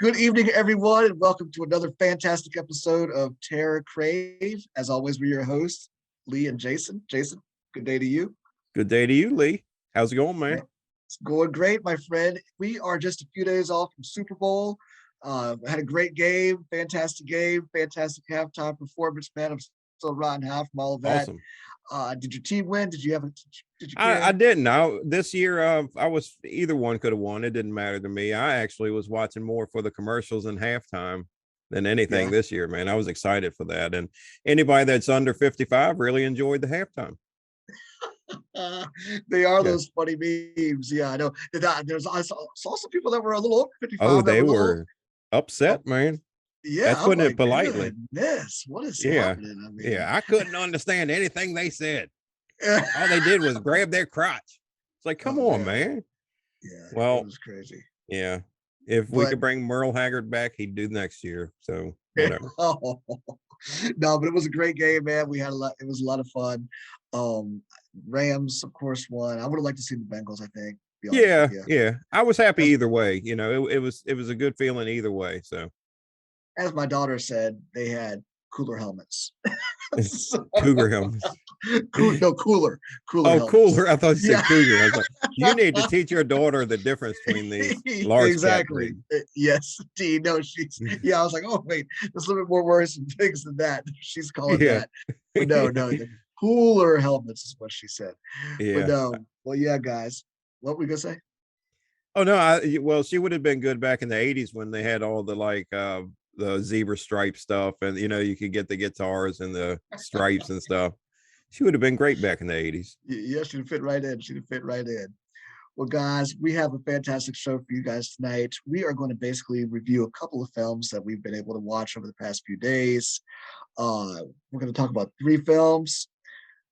Good evening, everyone, and welcome to another fantastic episode of TerrorCrave. As always, we're your hosts, Lee and Jason. Jason, good day to you. Good day to you, Lee. How's it going, man? It's going great, my friend. We are just a few days off from Super Bowl. Had a great game, fantastic halftime performance, man. I'm still riding high from all of that. Awesome. Did your team win? Did you I care? didn't. This year, I was either one could have won. It didn't matter to me. I actually was watching more for the commercials and halftime than anything Yeah. this year, man. I was excited for that. And anybody that's under 55 really enjoyed the halftime. They are Yeah. those funny memes. Yeah, I know. I saw some people that were a little over 55. Oh, that they were a little, were upset, man. yeah, That's I'm putting it like, politely. goodness, what is Yeah. happening? I mean, Yeah. I couldn't understand anything they said. All they did was grab their crotch. It's like, come oh, on, man. yeah, it Well, was crazy. yeah. If we But could bring Merle Haggard back, he'd do next year. So whatever. oh, no, but it was a great game, man. We had a lot. It was a lot of fun. Um, Rams, of course, won. I would have liked to see the Bengals. I think. To be honest Yeah, with you. yeah. I was happy As, either way. It was a good feeling either way. So as my daughter said, they had cooler helmets. So, cougar helmets. cooler Oh, helmets. cooler. I thought you Yeah. said cougar. I was like, you need to teach your daughter the difference between these large cat Exactly. breeds. Yes, indeed. No, she's yeah. I was like, oh wait, there's a little bit more worrisome things than that. She's calling Yeah. that, but no, the cooler helmets is what she said. But Yeah. no, well, yeah, guys, what we gonna say? Oh no, well, she would have been good back in the 80s when they had all the the zebra stripe stuff, and you could get the guitars and the stripes and stuff. She would have been great back in the 80s. Yeah, she'd fit right in. She'd fit right in. Well, guys, we have a fantastic show for you guys tonight. We are going to basically review a couple of films that we've been able to watch over the past few days. We're going to talk about 3 films.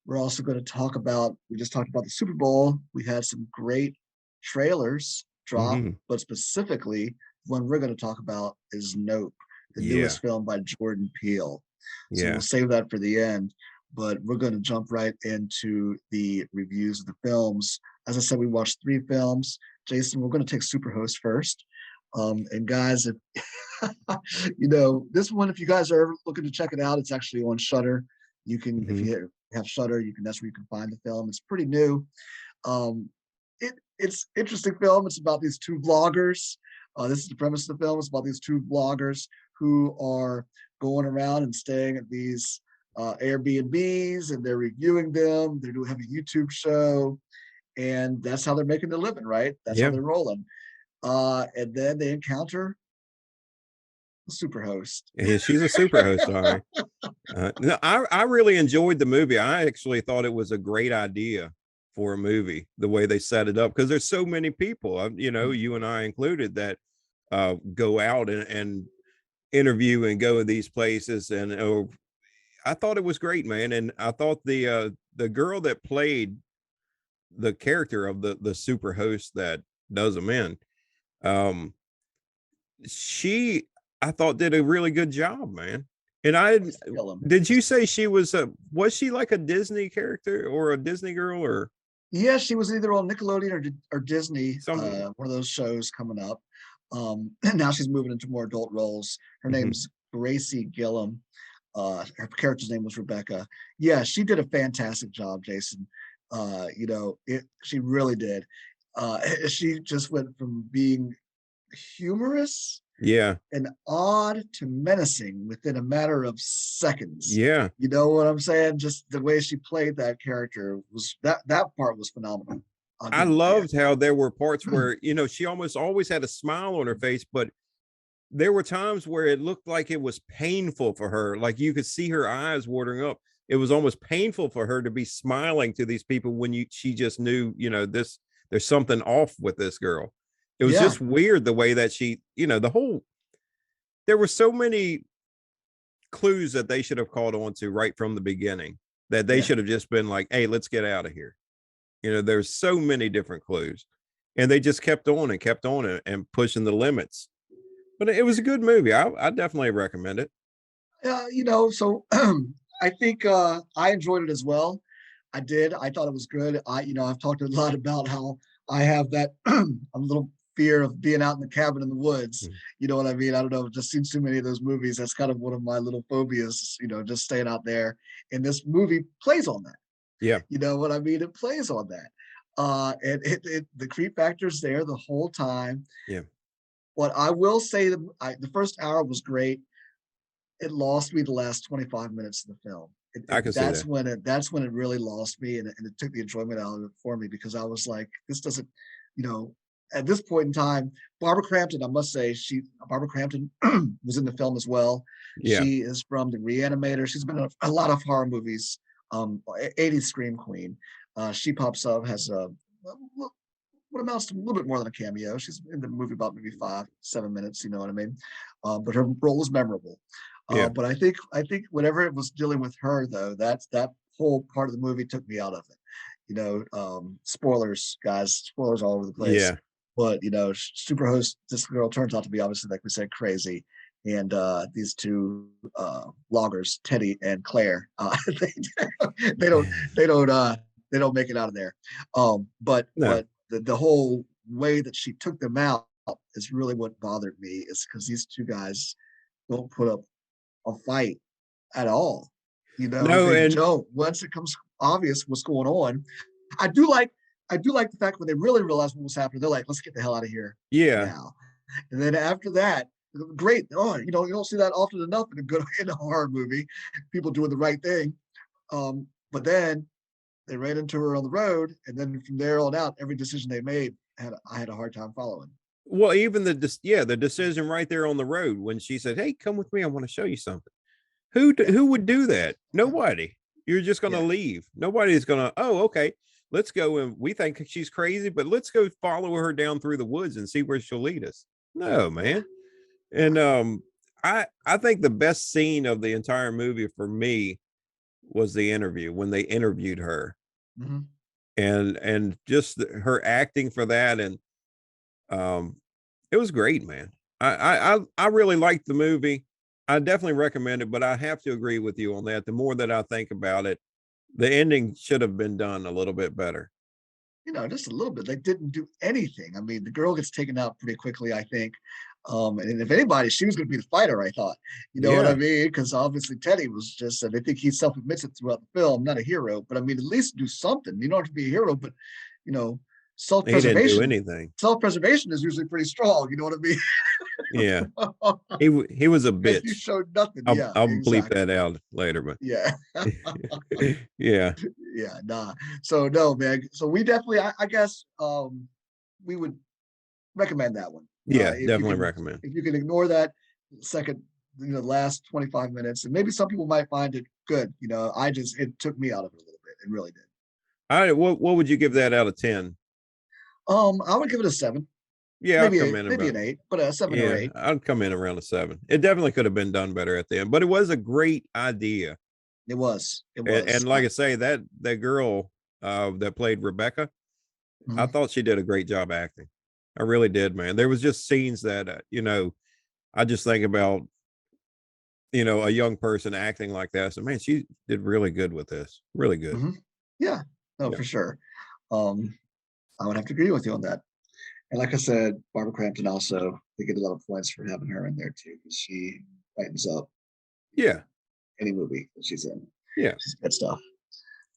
We're also going to talk about, we just talked about the Super Bowl. We had some great trailers drop, Mm-hmm. but specifically, one we're going to talk about is Nope, the Yeah. newest film by Jordan Peele. So Yeah. we'll save that for the end, but we're going to jump right into the reviews of the films. As I said, we watched 3 films. Jason, we're going to take Superhost first. And guys, if this one, if you guys are ever looking to check it out, it's actually on Shudder. You can, if you have Shudder, that's where you can find the film. It's pretty new. It's interesting film. It's about these 2 vloggers. This is the premise of the film. It's about these 2 vloggers who are going around and staying at these Airbnbs, and they're reviewing them. They do have a YouTube show, and that's how they're making their living, right? That's how Yeah. they're rolling. And then they encounter a superhost. Yeah, she's a super host, all right. No, I really enjoyed the movie. I actually thought it was a great idea for a movie, the way they set it up, because there's so many people, you and I included, that go out and interview and go to these places. And I thought it was great, man. And I thought the girl that played the character of the super host that does them in, she, I thought, did a really good job, man. And did you say she was she like a Disney character or a Disney girl, or? Yeah, she was either on Nickelodeon or Disney, Something. one of those shows coming up. Now she's moving into more adult roles. Her name's Gracie Gillum. Her character's name was Rebecca. Yeah, she did a fantastic job, Jason. She really did. She just went from being humorous, Yeah, and odd to menacing within a matter of seconds. yeah. You know what I'm saying? Just the way she played that character was that part was phenomenal. I loved how there were parts where, she almost always had a smile on her face, but there were times where it looked like it was painful for her. Like you could see her eyes watering up. It was almost painful for her to be smiling to these people when she just knew, there's something off with this girl. It was just weird the way that she, there were so many clues that they should have caught on to right from the beginning, that they should have just been like, hey, let's get out of here. There's so many different clues, and they just kept on and pushing the limits. But it was a good movie. I definitely recommend it. So I think I enjoyed it as well. I did. I thought it was good. I've talked a lot about how I have that I'm a little fear of being out in the cabin in the woods. Mm. You know what I mean? I don't know, I've just seen too many of those movies. That's kind of one of my little phobias, just staying out there. And this movie plays on that. Yeah. You know what I mean? It plays on that. And the creep factor's there the whole time. Yeah. But I will say that the first hour was great. It lost me the last 25 minutes of the film. I can see that. That's when it really lost me, and it took the enjoyment out of it for me, because I was like, this doesn't, at this point in time, Barbara Crampton, I must say, Barbara Crampton was in the film as well. Yeah. She is from the Reanimator. She's been in a lot of horror movies. 80s scream queen. She pops up, has what amounts to a little bit more than a cameo. She's in the movie about maybe 5-7 minutes, you know what I mean? But her role is memorable. Yeah. But I think whatever it was dealing with her, though, that whole part of the movie took me out of it. Spoilers, guys, spoilers all over the place. Yeah. But Superhost, this girl turns out to be, obviously, like we said, crazy. And these two loggers, Teddy and Claire, they don't make it out of there. But the whole way that she took them out is really what bothered me, is because these two guys don't put up a fight at all. No, they and don't. Once it comes obvious what's going on, I do like the fact when they really realize what was happening, they're like, let's get the hell out of here now. And then after that, great. Oh, you don't see that often enough in a horror movie, people doing the right thing. But then they ran into her on the road, and then from there on out, every decision they made, I had a hard time following. Well, even the decision right there on the road when she said, "Hey, come with me. I want to show you something." Who would do that? Nobody. You're just going to leave. Nobody's going to, "Oh, okay, let's go." And we think she's crazy, but let's go follow her down through the woods and see where she'll lead us. No, man. And I think the best scene of the entire movie for me was the interview, when they interviewed her. Mm-hmm. And just her acting for that, and it was great, man. I really liked the movie. I definitely recommend it, but I have to agree with you on that. The more that I think about it, the ending should have been done a little bit better. Just a little bit. They didn't do anything. I mean, the girl gets taken out pretty quickly, I think. And if anybody, she was going to be the fighter, I thought. You know what I mean? Because obviously Teddy was just, I think he self-admits it throughout the film, not a hero. But I mean, at least do something. You don't have to be a hero, but, self-preservation. He didn't do anything. Self-preservation is usually pretty strong. You know what I mean? Yeah. He was a bitch. He showed nothing. I'll bleep that out later, but yeah. Yeah. Yeah, nah. So no, man. So we definitely, I guess, we would recommend that one. Yeah, definitely recommend. If you can ignore that second, the last 25 minutes, and maybe some people might find it good. It took me out of it a little bit. It really did. All right, what would you give that out of 10? I would give it a 7. Yeah, maybe an 8, but a 7 or 8. I'd come in around a 7. It definitely could have been done better at the end, but it was a great idea. It was. And like I say, that girl that played Rebecca, mm-hmm. I thought she did a great job acting. I really did, man. There was just scenes that I just think about, a young person acting like that. So, man, she did really good with this. Really good. Mm-hmm. Yeah, no, for sure. I would have to agree with you on that. And like I said, Barbara Crampton also, they get a lot of points for having her in there too, because she brightens up. Yeah. Any movie that she's in. Yeah. She's good stuff.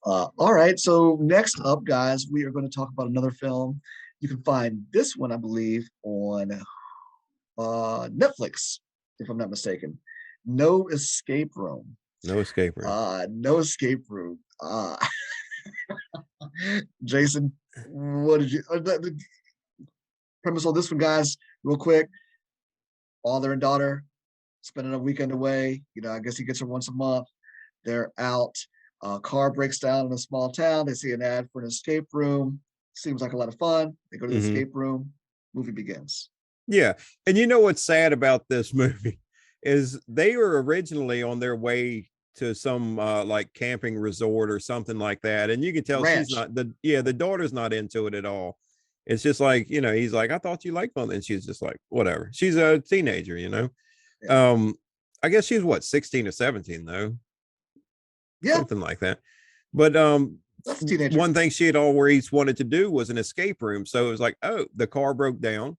All right. So next up, guys, we are going to talk about another film. You can find this one, I believe, on Netflix, if I'm not mistaken. No Escape Room. No Escape Room. No Escape Room. Jason, what did you... premise on this one, guys, real quick. Father and daughter spending a weekend away. I guess he gets her once a month. They're out. Car breaks down in a small town. They see an ad for an escape room. Seems like a lot of fun. They go to the escape room. Movie begins. Yeah. And you know what's sad about this movie is they were originally on their way to some like camping resort or something like that. And you can tell Ranch. She's not the daughter's not into it at all. It's just like, he's like, I thought you liked fun. And she's just like, whatever. She's a teenager, Yeah. I guess she's 16 or 17 though. Yeah. Something like that. But one thing she had always wanted to do was an escape room. So it was like, oh, the car broke down.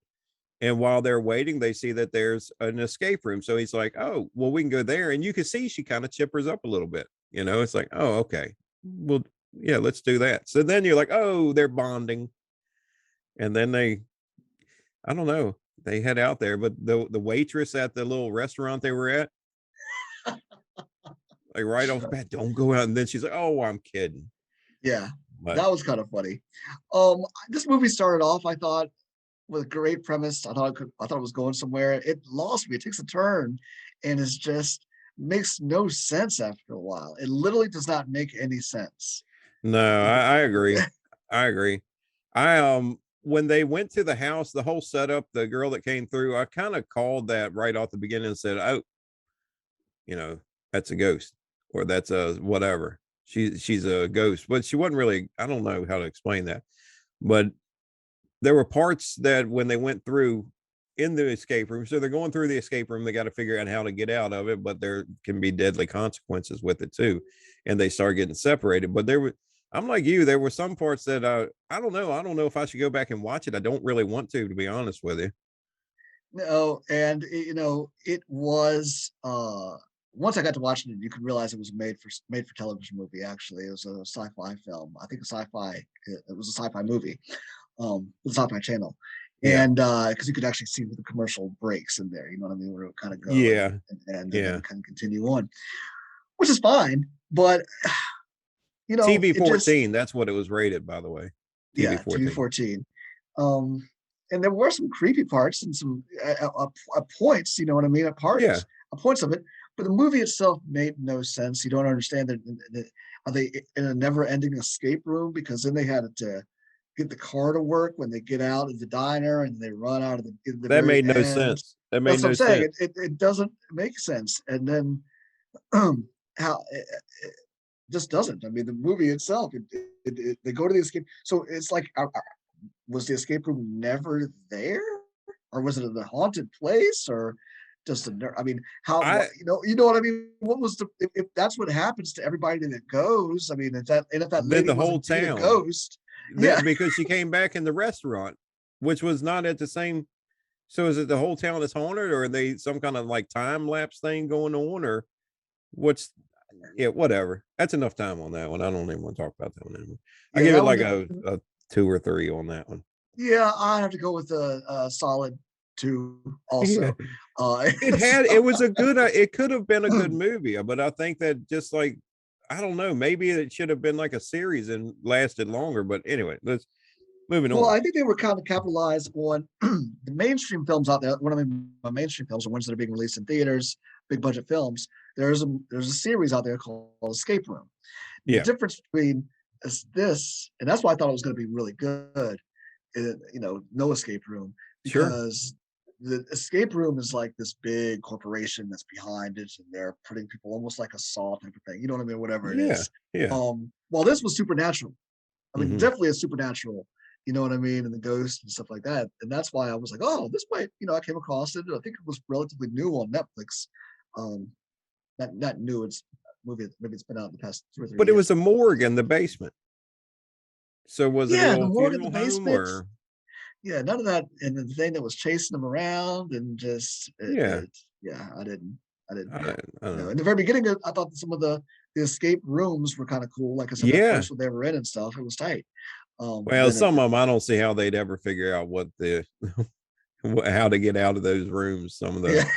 And while they're waiting, they see that there's an escape room. So he's like, oh, well, we can go there. And you can see she kind of chippers up a little bit. It's like, oh, okay. Well, yeah, let's do that. So then you're like, oh, they're bonding. And then I don't know, they head out there. But the waitress at the little restaurant they were at, like right off the bat, don't go out. And then she's like, oh, I'm kidding. Yeah, But that was kind of funny. This movie started off, I thought, with a great premise. I thought it was going somewhere. It lost me. It takes a turn, and it's just makes no sense after a while. It literally does not make any sense. no, I agree. I agree. When they went to the house, the whole setup, the girl that came through, I kind of called that right off the beginning and said, oh, that's a ghost, or that's a whatever. She's a ghost, but she wasn't really, I don't know how to explain that. But there were parts that when they went through in the escape room, so they're going through the escape room, they got to figure out how to get out of it, but there can be deadly consequences with it too. And they start getting separated. But I'm like you, there were some parts that I don't know. I don't know if I should go back and watch it. I don't really want to be honest with you. No, and it was once I got to watching it, you could realize it was made for television movie. Actually, it was a sci-fi film. I think it was a sci-fi movie, the sci-fi channel, Yeah. and because you could actually see the commercial breaks in there, you know what I mean, where it would kind of go Yeah. and Yeah. then kind of continue on, which is fine, but TV it just 14, that's what it was rated, by the way. TV yeah, TV 14. 14. Um, and there were some creepy parts and some points, you know what I mean, Yeah. at points of it. But the movie itself made no sense. You don't understand that. Are they in a never-ending escape room? Because then they had to get the car to work when they get out of the diner and they run out of the That very made no end. sense. That made That's what no I'm saying. sense. It doesn't make sense. And then how it just doesn't. I mean, the movie itself, they go to the escape. So it's like, was the escape room never there, or was it in a haunted place, or just I mean, how I you know what I mean? What was the if that's what happens to everybody that goes? I mean, if that then lady the whole wasn't a town, ghost, yeah, because she came back in the restaurant, which was not at the same. So is it the whole town is haunted, or are they some kind of like time lapse thing going on, or what's yeah, whatever. That's enough time on that one. I don't even want to talk about that one anymore. I yeah, give it that one. like a 2 or 3 on that one. Yeah, I have to go with a solid 2 Yeah. also. So, It was a good it could have been a good movie, but I think that just like I don't know, maybe it should have been like a series and lasted longer. But anyway, let's moving well, on. I think they were kind of capitalized on the mainstream films out there. One of my mainstream films are ones that are being released in theaters, big budget films. There's a series out there called Escape Room. The Yeah, difference between this, and that's why I thought it was going to be really good, no escape room, sure. because the escape room is like this big corporation that's behind it, and they're putting people almost like a Saw type of thing. You know what I mean? Whatever it Yeah, is. yeah. Well, this was supernatural. I mean, Hmm. definitely a supernatural. You know what I mean? And the ghosts and stuff like that. And that's why I was like, oh, this might, I came across it. I think it was relatively new on Netflix. Um, not new. It's movie. Maybe it's been out in the past 2 or 3 But it years. was a morgue in the basement. So was it a Yeah, the little morgue in the funeral home basement. or Yeah, none of that, and the thing that was chasing them around and just yeah? yeah, I didn't. I don't know. In the very beginning, I thought that some of the escape rooms were kind of cool. Like I said, that Yeah. first one they were in and stuff, it was tight. But Well, then some of them I don't see how they'd ever figure out what the how to get out of those rooms. Some of the yeah,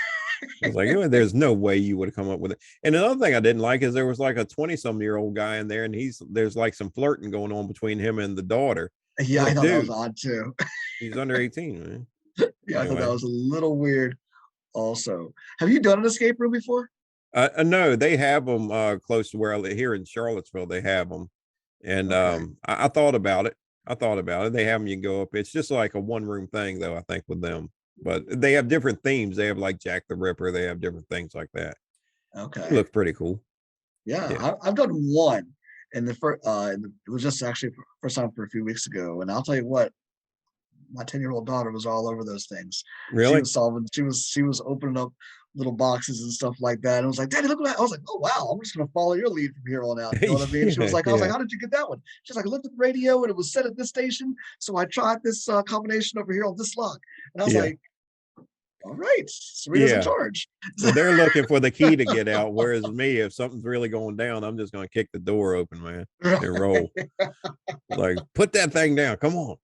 I was like, "Oh, there's no way you would have come up with it." And another thing I didn't like is there was like a 20-some-year-old guy in there, and there's like some flirting going on between him and the daughter. yeah, I'm I like, thought that was dude, odd too. he's under 18, man. Yeah, I thought that Anyway, was a little weird. Also, have you done an escape room before? no, they have them close to where I live here in Charlottesville. They have them, and Okay. I thought about it. I thought about it. They have them. You can go up. It's just like a one room thing, though. I think with them, but they have different themes. They have like Jack the Ripper. They have different things like that. It Okay. looks pretty cool. Yeah, Yeah. I've done one, and it was just actually first time for a few weeks ago, and I'll tell you what, my 10-year-old daughter was all over those things. She Really? was solving, she was opening up little boxes and stuff like that. And I was like, Daddy, look what I was like, oh wow, I'm just gonna follow your lead from here on out. You know what I mean? She was Yeah. like, I was like, Yeah. how did you get that one? She's like, I looked at the radio and it was set at this station. So I tried this combination over here on this lock. And I was Yeah. like, All right, Serena's in Yeah. charge. So they're looking for the key to get out. Whereas me, if something's really going down, I'm just going to kick the door open, man, and roll. Like, put that thing down. Come on.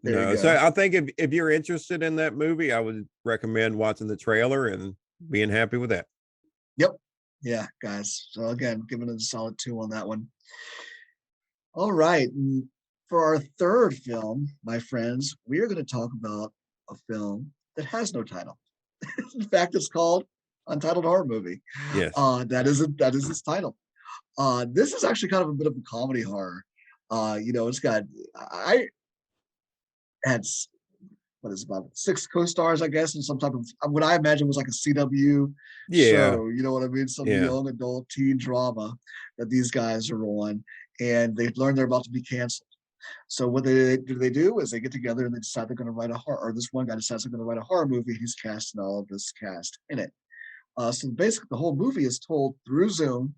There you No. So go. I think if you're interested in that movie, I would recommend watching the trailer and being happy with that. Yep. Yeah, guys. So again, giving it a solid 2 on that one. All right. For our third film, my friends, we are going to talk about a film that has no title. In fact, it's called Untitled Horror Movie. Yes. That is its title. This is actually kind of a bit of a comedy horror. It's got I had what is it, about 6 co-stars, I guess, in some type of what I imagine was like a CW Yeah. show. You know what I mean? Some Yeah. young adult teen drama that these guys are on, and they learn they're about to be canceled. So what they do is they get together and they decide they're going to write a horror. Or this one guy decides they're going to write a horror movie. He's casting all of this cast in it. So basically, the whole movie is told through Zoom.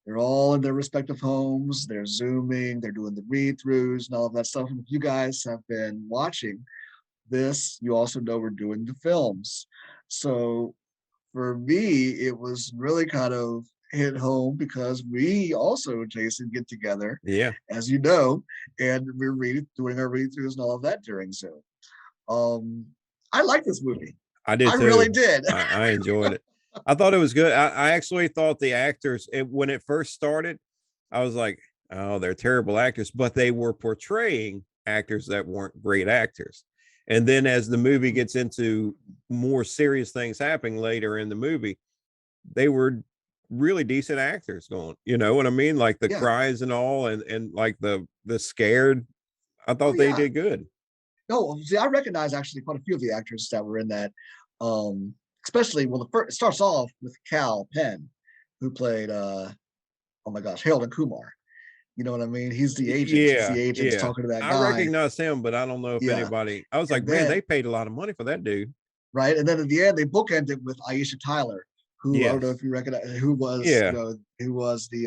They're all in their respective homes. They're zooming. They're doing the read-throughs and all of that stuff. And if you guys have been watching this, you also know we're doing the films. So for me, it was really kind of hit home because we also, Jason, get together, Yeah. as you know, and we're doing our read-throughs and all of that during Zoom. I like this movie. I did I too. really did. I enjoyed it. I thought it was good. I actually thought the actors, when it first started, I was like, oh, they're terrible actors, but they were portraying actors that weren't great actors. And then as the movie gets into more serious things happening later in the movie, they were really decent actors going, you know what I mean? Like the Yeah. cries and all, and like the scared. I thought they Yeah. did good. No, see, I recognize actually quite a few of the actors that were in that. Especially, well, it starts off with Cal Penn, who played oh my gosh, Harold and Kumar. You know what I mean? He's the agent. He's Yeah, the agent yeah. talking to that I guy. recognize him, but I don't know if Yeah. anybody. I was like, And man, then they paid a lot of money for that dude. right, and then at the end they bookended with Aisha Tyler, who I don't know Yes. if you recognize, who was Yeah. who was the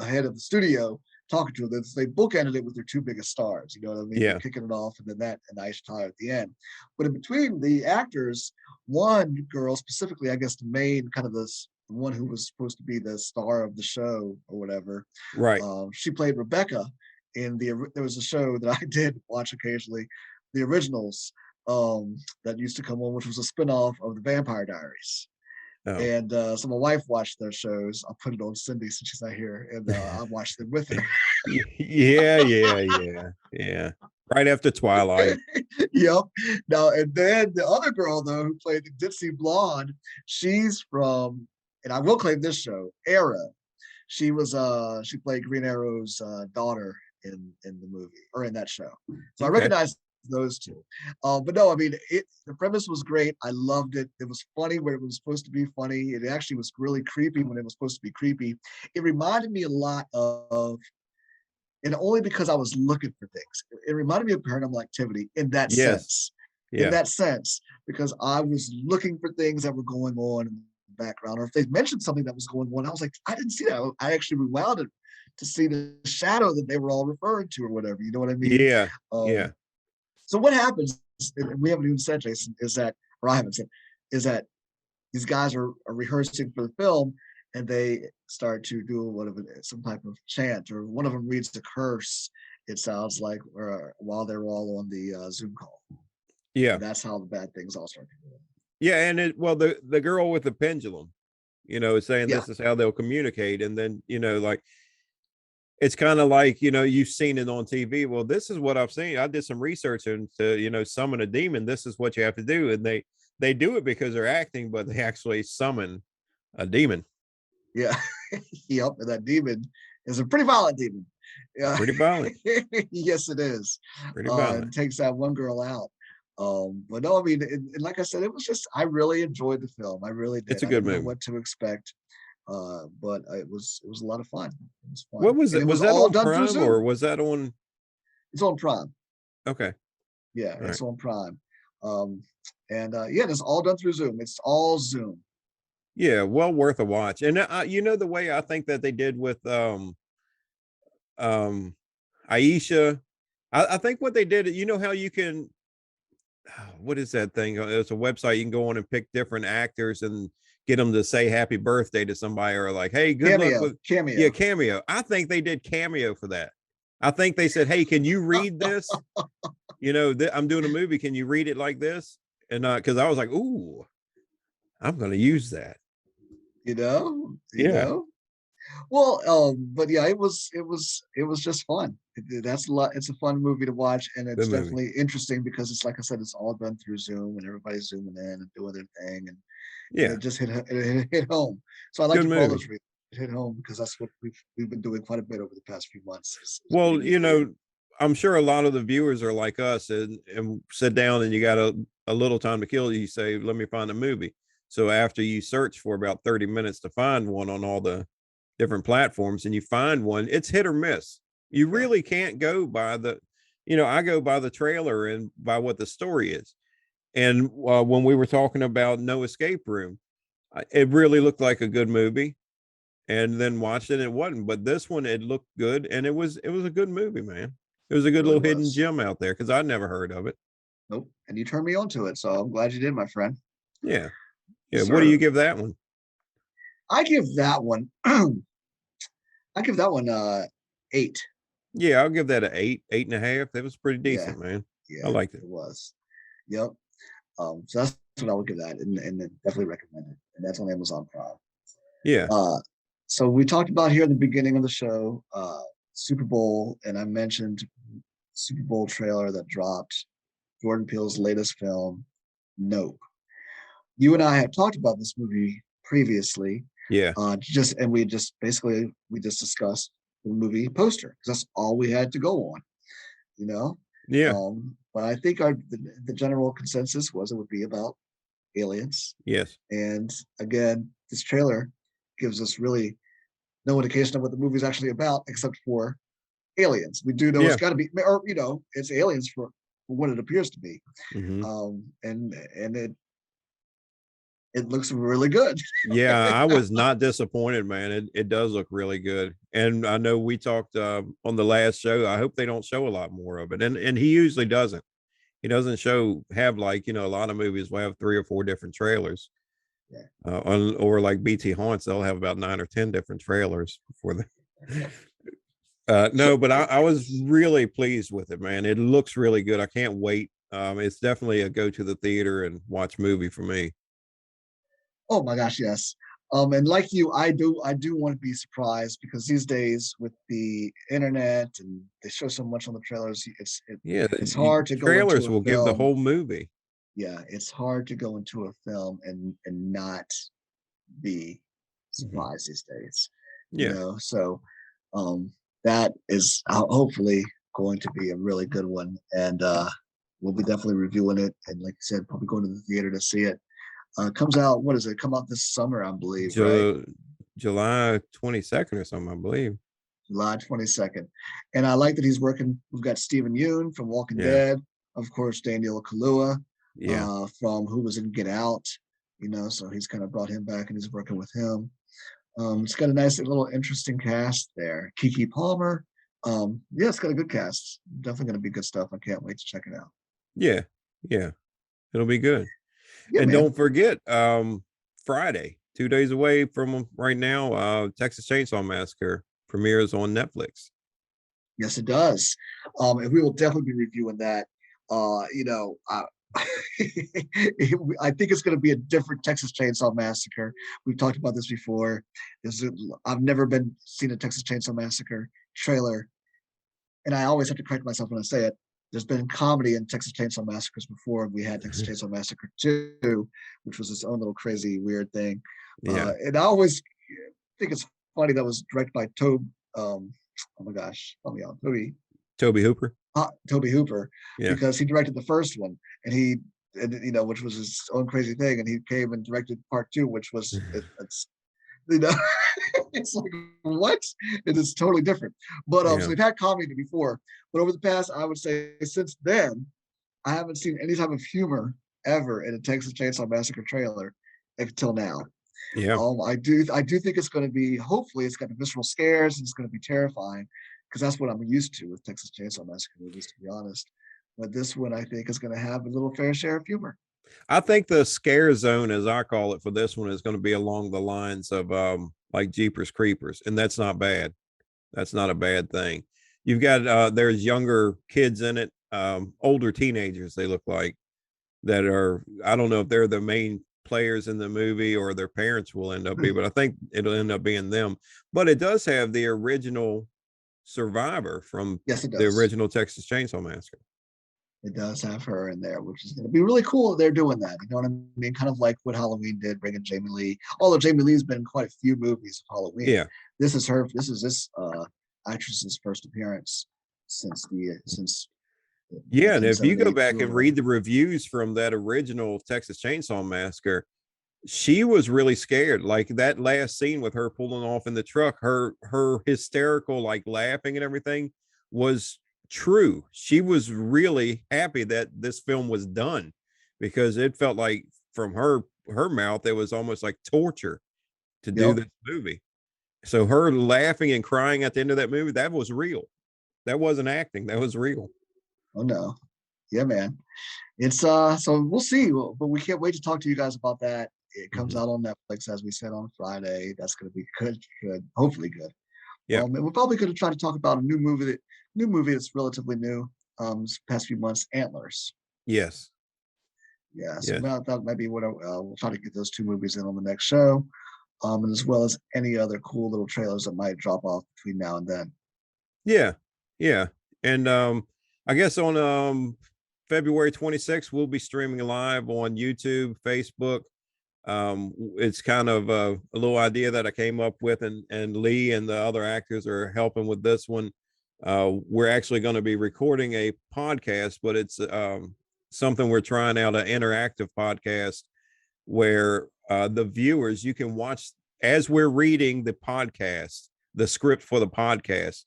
head of the studio talking to them. They bookended it with their 2 biggest stars. You know what I mean? They're Yeah. kicking it off, and then that and Aisha Tyler at the end. But in between the actors, one girl specifically, I guess the main kind of this one who was supposed to be the star of the show or whatever. Right. She played Rebecca in there was a show that I did watch occasionally, the originals, that used to come on, which was a spinoff of the Vampire Diaries. Oh. And so my wife watched those shows. I'll put it on Cindy since she's not here, and I watched them with her. Yeah. Yeah. Yeah. Yeah. Right after Twilight. Yep. Now and then the other girl though who played the ditzy blonde, she's from, and I will claim this show, Arrow. She played Green Arrow's daughter in the movie or in that show. So I Okay. recognize those 2. But no, I mean the premise was great. I loved it. It was funny where it was supposed to be funny. It actually was really creepy when it was supposed to be creepy. It reminded me a lot of, and only because I was looking for things. It reminded me of Paranormal Activity in that Yes. sense. In Yeah. that sense, because I was looking for things that were going on in the background, or if they mentioned something that was going on, I was like, I didn't see that. I actually rewound it to see the shadow that they were all referring to, or whatever. You know what I mean? Yeah. Um, Yeah. so what happens, and we haven't even said, Jason, is that, or I haven't said, is that these guys are rehearsing for the film, and they start to do some type of chant, or one of them reads the curse. It sounds like while they're all on the Zoom call, Yeah. and that's how the bad things all start. Yeah. And the girl with the pendulum, is saying Yeah, this is how they'll communicate. And then, like, it's kind of like, you've seen it on TV. Well, this is what I've seen. I did some research into, summon a demon. This is what you have to do. And they do it because they're acting, but they actually summon a demon. yeah, yep. And that demon is a pretty violent demon. Yeah, Pretty violent. yes, it is. Pretty violent. And takes that one girl out. But no, I mean, and like I said, it was just, I really enjoyed the film. I really did. It's a I good didn't know movie. what to expect. But it was a lot of fun. It was fun. What was And it? it Was was that all on done through Prime or Zoom. was that on? It's on Prime. Okay. Yeah, All right. it's on Prime. And yeah, it's all done through Zoom. It's all Zoom. Yeah, well worth a watch. And the way I think that they did with um Aisha, I think what they did, how you can what is that thing? It's a website you can go on and pick different actors and get them to say happy birthday to somebody, or like, hey, good luck Cameo, with, yeah, cameo. Cameo. I think they did Cameo for that. I think they said, hey, can you read this? I'm doing a movie. Can you read it like this? And because I was like, ooh, I'm going to use that. You know, you Yeah, know. Well, but yeah, it was just fun. That's a lot. It's a fun movie to watch, and good it's movie. definitely interesting because it's like I said, it's all done through Zoom, and everybody's zooming in and doing their thing, and Yeah, it just hit home. So I liked good it for all those movie. reasons. It hit home because that's what we've been doing quite a bit over the past few months. Is Well, reading the theater. I'm sure a lot of the viewers are like us and sit down and you got a little time to kill. You say, let me find a movie. So after you search for about 30 minutes to find one on all the different platforms and you find one, it's hit or miss. You Yeah, really can't go by I go by the trailer and by what the story is. And when we were talking about No Escape Room, it really looked like a good movie, and then watched it and it wasn't. But this one, it looked good, and it was a good movie, man. It was a it good really little hidden was. gem out there because I'd never heard of it. Nope. And you turned me on to it, so I'm glad you did, my friend. Yeah. Yeah. Yes, What do you sir. give that one? I give that one. I give that one 8. Yeah, I'll give that a 8, 8.5. That was pretty Yeah, decent, man. I yeah, liked it. it was. Yep. So that's what I would give that, and definitely recommend it. And that's on Amazon Prime. Yeah. Uh, so we talked about here at the beginning of the show, Super Bowl, and I mentioned Super Bowl trailer that dropped, Jordan Peele's latest film, Nope. You and I had talked about this movie previously, Yeah. just and we just discussed the movie poster because that's all we had to go on, you know. Yeah. But I think the general consensus was it would be about aliens. Yes. And again, this trailer gives us really no indication of what the movie is actually about, except for aliens. We do know it's Yeah. got to be, or it's aliens for what it appears to be. Hmm. And it looks really good. Yeah, I was not disappointed, man. It does look really good. And I know we talked on the last show. I hope they don't show a lot more of it. And he usually doesn't. He doesn't have like, a lot of movies will have 3 or 4 different trailers. Yeah. Or like BT Haunts, they'll have about 9 or 10 different trailers before the no, but I was really pleased with it, man. It looks really good. I can't wait. It's definitely a go to the theater and watch movie for me. Oh my gosh, yes. And like you, I do want to be surprised because these days with the internet and they show so much on the trailers, Yeah, it's hard to go into trailers a will give the film. whole movie. Yeah, it's hard to go into a film and not be Mhm. surprised these days. Yeah. So um that is hopefully going to be a really good one, and we'll be definitely reviewing it. And like you said, probably going to the theater to see it. Comes out, what is it? Come out this summer, I believe, right? Ju- July 22nd or something, I believe. July 22nd. And I like that he's working. We've got Stephen Yeun from Walking Yeah. Dead, of course, Daniel Kaluuya Yeah. from who was in Get Out, so he's kind of brought him back and he's working with him. It's got a nice little interesting cast there. Kiki Palmer. Yeah, it's got a good cast. Definitely going to be good stuff. I can't wait to check it out. Yeah. Yeah. It'll be good. Yeah, And man. don't forget, Friday, 2 days away from right now, Texas Chainsaw Massacre premieres on Netflix. Yes, it does. And we will definitely be reviewing that. I think it's going to be a different Texas Chainsaw Massacre. We've talked about this before. I've never been seen a Texas Chainsaw Massacre trailer, and I always have to correct myself when I say it. There's been comedy in Texas Chainsaw Massacres before. We had Texas Chainsaw Massacre 2, which was its own little crazy weird thing. Yeah. And I always think it's funny that was directed by Tobe. Oh my gosh, help me out, Toby Hooper. Toby Hooper, Yeah. because he directed the first one, which was his own crazy thing, and he came and directed part 2, which was it's you know it's like what? It is totally different. But so Yeah. they've had comedy before, but over the past, I would say since then, I haven't seen any type of humor ever in a Texas Chainsaw Massacre trailer until now. Yeah. I do think it's going to be. Hopefully, it's got the visceral scares and it's going to be terrifying because that's what I'm used to with Texas Chainsaw Massacre movies, to be honest. but this one I think is going to have a little fair share of humor. I think the scare zone, as I call it, for this one is going to be along the lines of like Jeepers Creepers, and that's not bad. That's not a bad thing. You've got there's younger kids in it, older teenagers they look like, that are, I don't know if they're the main players in the movie or their parents will end up be, but I think it'll end up being them. But it does have the original survivor from Yes, it the does. original Texas Chainsaw Massacre. It does have her in there, which is going to be really cool that they're doing that. You know what I mean? Kind of like what Halloween did, bringing Jamie Lee. Although Jamie Lee's been in quite a few movies of Halloween. Yeah. This is her. This is this actress's first appearance since yeah, and if you go back and read the reviews from that original Texas Chainsaw Massacre, she was really scared. Like that last scene with her pulling off in the truck, her hysterical, like laughing and everything was true. She was really happy that this film was done, because it felt like from her mouth it was almost like torture to do this movie. So her laughing and crying at the end of that movie, that was real. That wasn't acting. That was real. Oh no. Yeah, man. It's so we'll see, but we can't wait to talk to you guys about that. It comes out on Netflix, as we said, on Friday. That's going to be good, hopefully good. Yeah. And we're probably going to try to talk about a new movie that's relatively new, this past few months, Antlers. Yes. Yeah, so that might be what we'll try to get those two movies in on the next show, and as well as any other cool little trailers that might drop off between now and then. Yeah, yeah, and I guess on February 26th we'll be streaming live on YouTube, Facebook. It's kind of a little idea that I came up with, and Lee and the other actors are helping with this one. We're actually going to be recording a podcast, but it's something we're trying out, an interactive podcast where the viewers, you can watch as we're reading the podcast, the script for the podcast.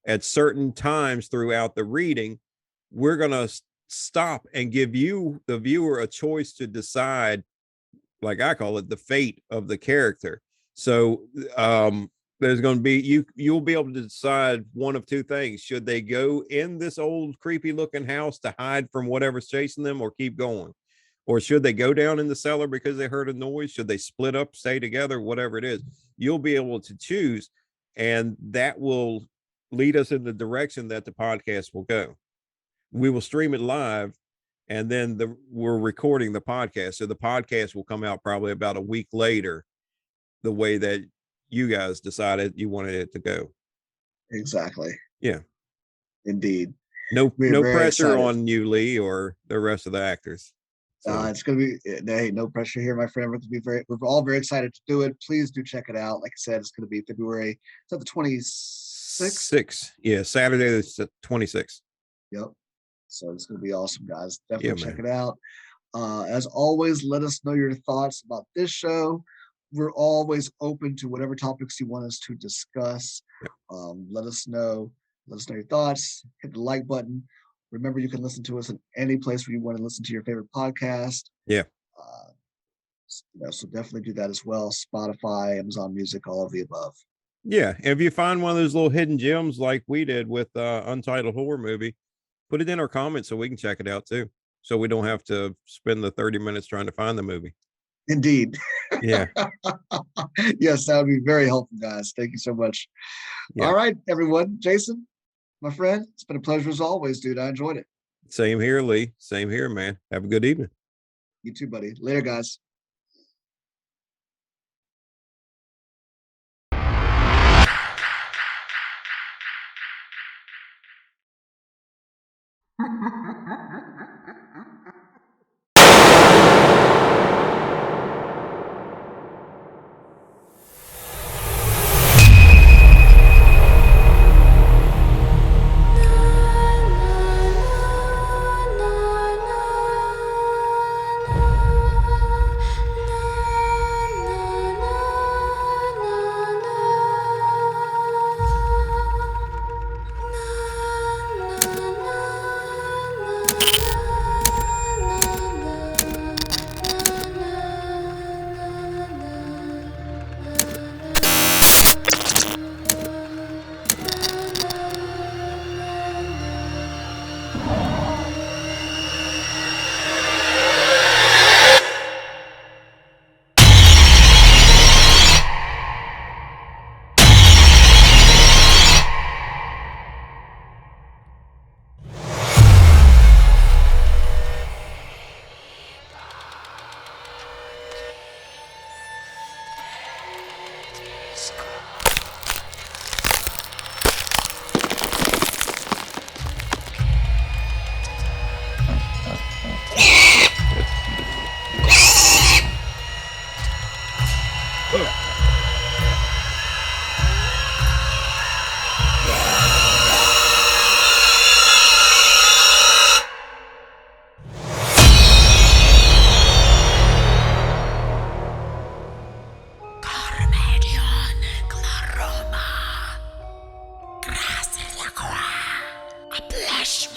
At certain times throughout the reading, we're going to stop and give you, the viewer, a choice to decide, like I call it, the fate of the character. So there's going to be, you'll be able to decide one of two things. Should they go in this old creepy looking house to hide from whatever's chasing them, or keep going? Or should they go down in the cellar because they heard a noise? Should they split up, stay together, whatever it is? You'll be able to choose, and that will lead us in the direction that the podcast will go. We will stream it live, and then we're recording the podcast. So the podcast will come out probably about a week later, the way that you guys decided you wanted it to go. Exactly. Yeah. Indeed. No pressure on you, Lee, or the rest of the actors. So. It's going to be, hey, no pressure here, my friend. We're all very excited to do it. Please do check it out. Like I said, it's going to be February. Is that the 26th? Yeah, Saturday the 26th. Yep. So it's going to be awesome, guys. Definitely check it out. As always, let us know your thoughts about this show. We're always open to whatever topics you want us to discuss. Let us know your thoughts. Hit the like button. Remember, you can listen to us in any place where you want to listen to your favorite podcast. Yeah. So definitely do that as well. Spotify, Amazon Music, all of the above. Yeah. If you find one of those little hidden gems like we did with Untitled Horror Movie, put it in our comments so we can check it out too. So we don't have to spend the 30 minutes trying to find the movie. Indeed. Yeah. Yes, that would be very helpful, guys. Thank you so much. Yeah. All right, everyone. Jason, my friend, it's been a pleasure as always, dude. I enjoyed it. Same here, Lee. Same here, man. Have a good evening. You too, buddy. Later, guys. A flesh